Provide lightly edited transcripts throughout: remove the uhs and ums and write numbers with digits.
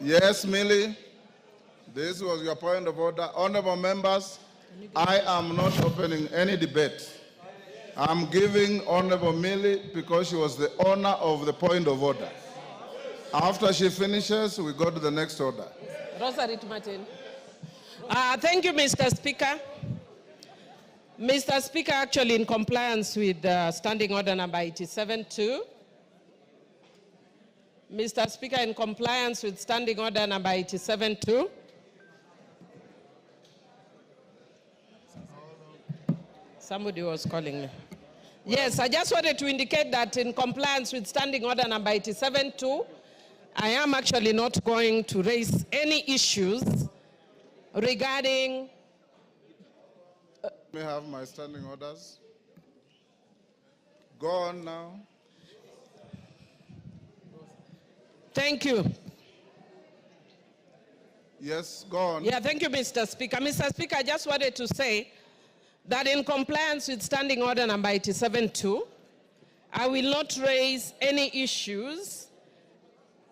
Yes, Millie. This was your point of order. Honorable members, I am not opening any debate. I'm giving Honorable Millie because she was the owner of the point of order. After she finishes, we go to the next order. Rosarit Martin. Thank you, Mr. Speaker. Mr. Speaker, actually in compliance with Standing Order number 87-2, Mr. Speaker, in compliance with Standing Order number 87-2, somebody was calling me. Yes, I just wanted to indicate that in compliance with Standing Order number 87-2, I am actually not going to raise any issues regarding... May I have my standing orders? Go on now. Thank you. Yes, go on. Yeah, thank you, Mr. Speaker. Mr. Speaker, I just wanted to say that in compliance with Standing Order number 87-2, I will not raise any issues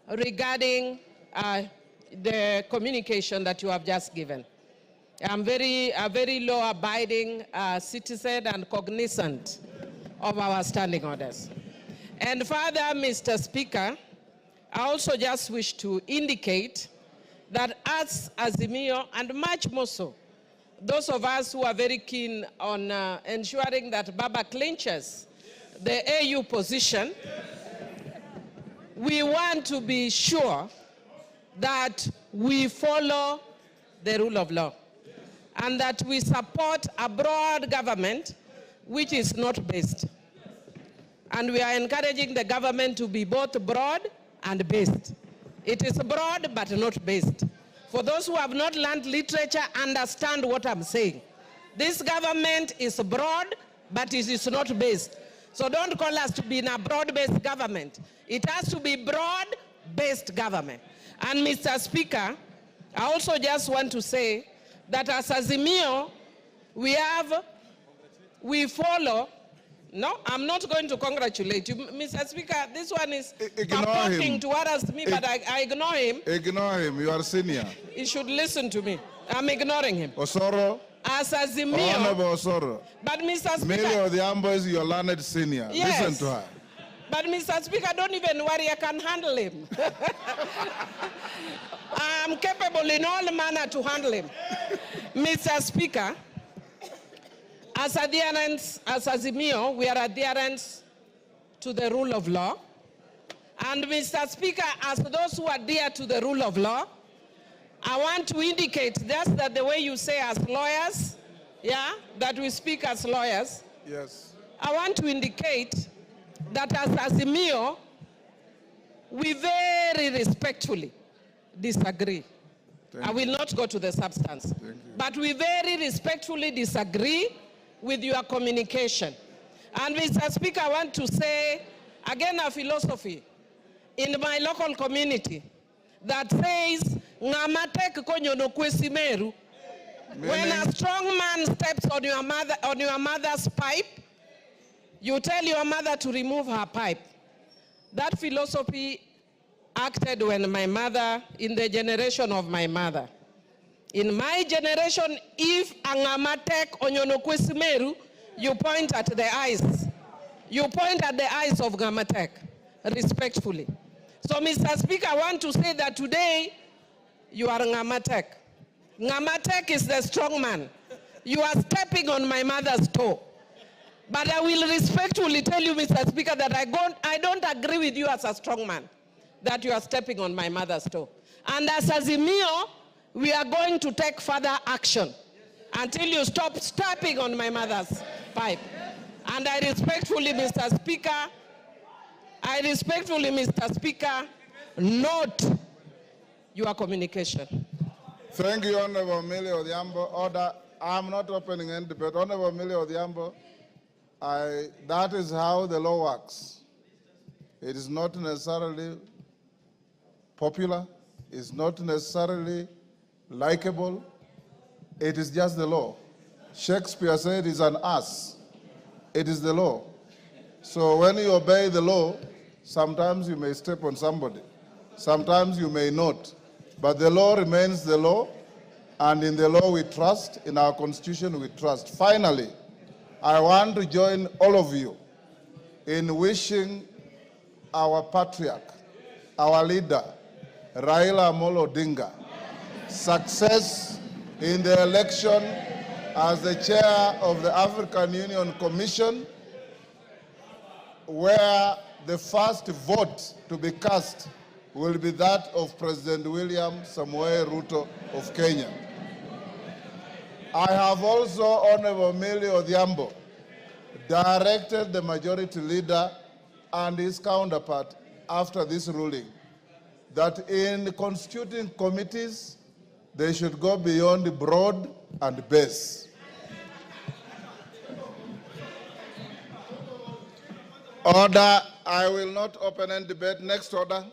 regarding the communication that you have just given. I'm a very law-abiding citizen and cognizant of our standing orders. And further, Mr. Speaker, I also just wish to indicate that as Azimio, and much more so, those of us who are very keen on ensuring that Baba clinches the AU position, we want to be sure that we follow the rule of law and that we support a broad government which is not based. And we are encouraging the government to be both broad and based. It is broad but not based. For those who have not learned literature, understand what I'm saying. This government is broad, but it is not based. So don't call us to be in a broad-based government. It has to be broad-based government. And Mr. Speaker, I also just want to say that as Azimio, we follow. No, I'm not going to congratulate you. Mr. Speaker, this one is talking towards me, but I ignore him. Ignore him, you are senior. He should listen to me. I'm ignoring him. Osoro. As Azimio. Honorable Osoro. But Mr. Speaker. Millie Odhiambo is your learned senior. Yes. Listen to her. But Mr. Speaker, don't even worry, I can handle him. I'm capable in all manner to handle him. Mr. Speaker, as adherents, as Azimio, we are adherents to the rule of law. And Mr. Speaker, as those who adhere to the rule of law, I want to indicate just that the way you say as lawyers, yeah, that we speak as lawyers. Yes. I want to indicate that as Azimio, we very respectfully disagree. I will not go to the substance. But we very respectfully disagree with your communication. And Mr. Speaker, I want to say, again, a philosophy in my local community that says, when a strong man steps on your mother's pipe, you tell your mother to remove her pipe. That philosophy acted when my mother, in the generation of my mother. In my generation, if angamatek onyonokwesimeru, you point at the eyes. You point at the eyes of Ngamatek, respectfully. So, Mr. Speaker, I want to say that today, you are Ngamatek. Ngamatek is the strong man. You are stepping on my mother's toe. But I will respectfully tell you, Mr. Speaker, that I don't agree with you as a strong man, that you are stepping on my mother's toe. And as Azimio, we are going to take further action until you stop stepping on my mother's pipe. And I respectfully, Mr. Speaker, note your communication. Thank you, Honorable Millie Odhiambo. Order. I'm not opening any debate. Honorable Millie Odhiambo, that is how the law works. It is not necessarily popular. It's not necessarily likable. It is just the law. Shakespeare said it's an ass. It is the law. So when you obey the law, sometimes you may step on somebody. Sometimes you may not. But the law remains the law, and in the law we trust, in our constitution we trust. Finally, I want to join all of you in wishing our patriarch, our leader, Raila Amolo Odinga, success in the election as the chair of the African Union Commission, where the first vote to be cast will be that of President William Samoei Ruto of Kenya. I have also, Honorable Millie Odhiambo, directed the majority leader and his counterpart after this ruling that in constituting committees, they should go beyond broad and base. Order, I will not open any debate. Next order.